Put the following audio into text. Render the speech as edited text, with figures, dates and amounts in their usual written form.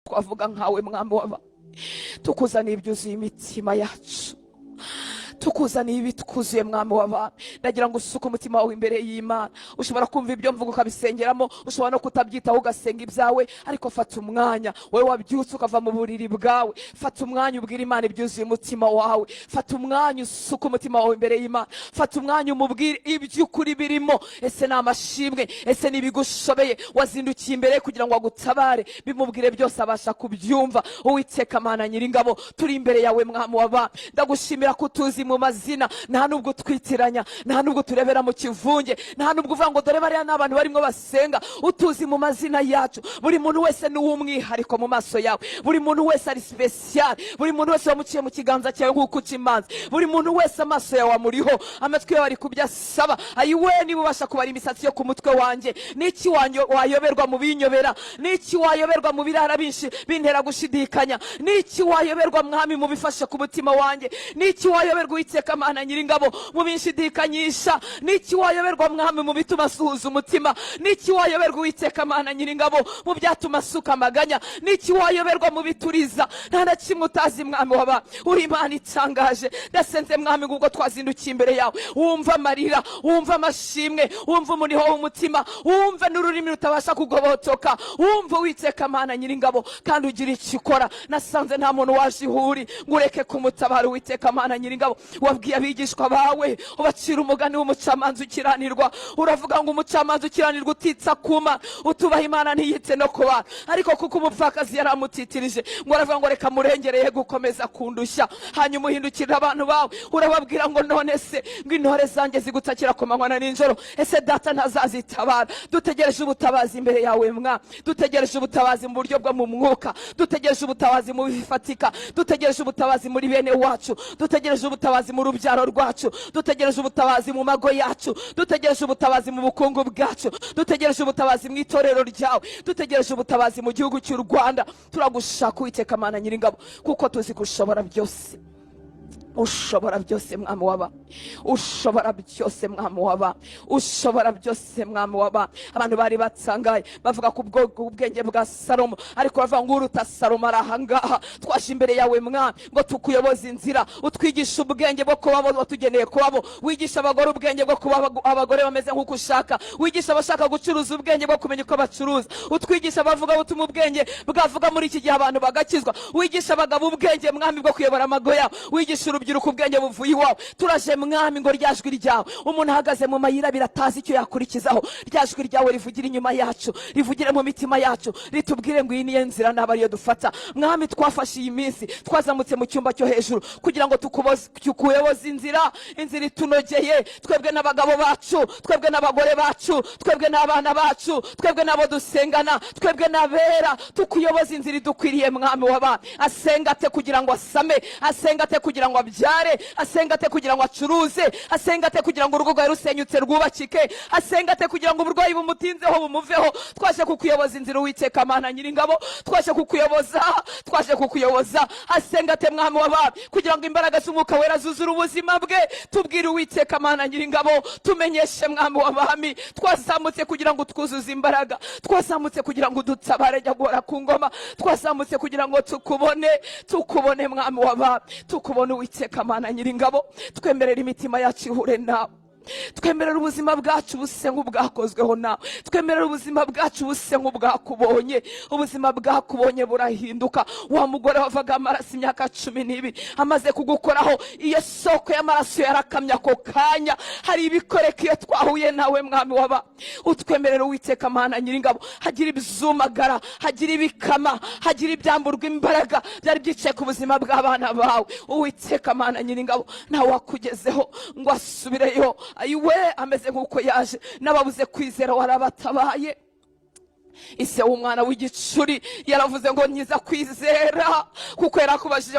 twavuga nkawe mwami waba tukuzaniye ibyuzuye imitima yacu, tukuzaniye ibitwuzuye mwami w'abami. Ndagira ngo usuke umutima wawe imbere y'Imana. Ushobora kumva ibyo mvuga ukabisengeramo, ushobora no kutabyitaho ugasenga ibyawe, ariko fata umwanya. Wowe wabyutse ukava mu buriri bwawe, fata umwanya ubwira Imana ibyuzuye umutima wawe. Fata umwanya usuke umutima wawe imbere y'Imana. Fata umwanya umubwire iby'ukuri birimo. Ese ni amashimwe, ese ni ibigushobeye wazindukiye imbere kugira ngo agutabare, bimubwire byose abasha kubyumva. Uwiteka Mana Nyiringabo, turi imbere yawe mwami w'abami. Ndagushimira ko tuzi mu mazina, nta nubwo twitiranya, nta nubwo turebera mu kivunge, nta nubwo uvuga ngo dore bariya n'abantu barimo basenga. Utuzi mu mazina yacu. Buri muntu wese ni uw'umwihariko mu maso yawe. Buri muntu wese ari special. Buri muntu wese wamuciye mu kiganza cyawe nk'uko ukimanza. Buri muntu wese amaso yawe amuriho, amatwi yawe ari kubyo asaba. Ayiwe, niba ubasha kubara imisatsi yo ku mutwe wanjye, n'iki wayoberwa mu binyobera, n'iki wayoberwa mu birara binshi bintera gushidikanya, n'iki wayoberwa mwami mu bifashe ku mutima wanjye, n'iki wayoberwa Uwiteka Mana Nyiringabo mu binshidikanyisha, n'iki wayoberwa mwami mu bituma asuhuza umutima, n'iki wayoberwa Uwiteka Mana Nyiringabo mu byatuma asuka amaganya, n'iki wayoberwa mu bituriza. Nta na kimwe utazi mwami w'abami. Uri Imana itangaje. Ndasenze mwami ngo twazindukiye imbere yawe, wumva amarira, wumva amashimwe, wumva umuniho w'umutima, wumva n'ururimi rutabasha kugobotoka, wumva Uwiteka Mana Nyiringabo, kandi ugira icyo ukora. Nasanze nta muntu waje ihuri ngo ureke kumutabara Uwiteka Mana Nyiringabo. Wabwiye abigishwa bawe ubacira umugani w'umucamanza ukiranirwa. Uravuga ngo umucamanza ukiranirwa utitsa kuma, utubaha Imana ntiyitse no kuba. Ariko kuko umupfakazi yaramutitirije, ngo aravuga ngo reka murengereye gukomeza kundushya. Hanyuma uhindukirira abantu bawe urababwira ngo none se ngo intore zanjye zigutakira ku manywa na nijoro, ese data ntazazitabara? Dutegereje ubutabazi imbere yawe mwa, dutegereje ubutabazi mu buryo bwo mu mwuka, dutegereje ubutabazi mu bifatika, dutegereje ubutabazi muri bene wacu, dutegereje ubutabazi mu rubyaro rwacu, dutegereje ubutabazi mu mago yacu, dutegereje ubutabazi mu bukungu bwacu, dutegereje ubutabazi mu itorero ryawe, dutegereje ubutabazi mu gihugu cy'u Rwanda. Turagushaka Uwiteka Mana Nyiringabo, kuko tuzi kushobora byose. Ushobora byose mwami w'abami, ushobora byose mwami w'abami, ushobora byose mwami w'abami. Abantu bari batsangaye bavuga ku ubwenge bwa Salomo, ariko bavuga ngo uruta Salomo ari ahangaha. Twaje imbere yawe mwami ngo tukuyoboze inzira, utwigisha ubwenge bwo kuba abo tugeneye kubabo. Wigisha abagore ubwenge bwo kuba abagore bameze nk'uko ushaka, wigisha abashaka gucuruza ubwenge bwo kumenya uko bacuruza, utwigisha abavuga butuma ubwenge bwavuga muri iki gihe abantu bagakizwa, wigisha abagabo ubwenge mwami bwo kuyobora amago yabo, wigisha urubyiruko ubwenge buvuye iwawe. Turaje mwami ngo ryajwi ryawe, umuntu ahagaze mu mayira biratazi icyo yakurikizaho, ryajwi ryawe rivugira inyuma yacu, rivugire mu mitima yacu, ritubwire ngo iyi niyo nzira naba ariyo dufata. Mwami, twafashe iyi minsi twazamutse mu cyumba cyo hejuru kugira ngo tukuyoboze inzira itunogeye, twebwe n'abagabo bacu, twebwe n'abagore bacu, twebwe n'abana bacu, twebwe n'abo dusengana, twebwe n'abera. Tukuyoboze inzira idukwiriye mwami w'abami. Asenga ate kugira ngo asame, asenga ate kugira ngo abyare, asenga ate kugira ngo acuruze, asenga ate kugira ngo urugo rwawe rusenyutse rwubakike, asenga ate kugira ngo uburwayi bumutinzeho bumuveho. Twaje kukuyoboza inzira Uwiteka Mana Nyiringabo, twaje kukuyoboza, twaje kukuyoboza. Asenga ate mwami w'abami kugira ngo imbaraga z'Umwuka Wera zuzure ubuzima bwe. Tubwire Uwiteka Mana Nyiringabo, tumenyeshe mwami w'abami. Twazamutse kugira ngo twuzuze imbaraga, twazamutse kugira ngo dutabare jya guhora ku ngoma, twazamutse kugira ngo tukubone mwami w'abami, tukubone Uwiteka Mana Nyiringabo. Twemerera imitima yacu ihure nawe, twemerera ubuzima bwacu buse nk'ubwakozweho nawe, twemerera ubuzima bwacu buse nk'ubwakubonye. Ubuzima bwakubonye burahinduka. Wa mugore wavaga amaraso imyaka 12 amaze kugukoraho, iyo soko y'amaraso yarakamya ako kanya. Hari ibikoreka iyo twahuye nawe mwami w'aba. Utwemerera Uwiteka Mana Nyiringabo, hagira ibizumagara, hagira ibikama, hagira ibyamburwa imbaraga byari byicaye ku buzima bw'abana bawe. Uwiteka Mana Nyiringabo, nawe wakugezeho ngo asubireyo. Ayiwe, ameze nk'uko yaje, n'ababuze kwizera warabatabaye. Ise w'umwana w'igicuri yaravuze ngo nyiza kwizera, kuko yarakubajije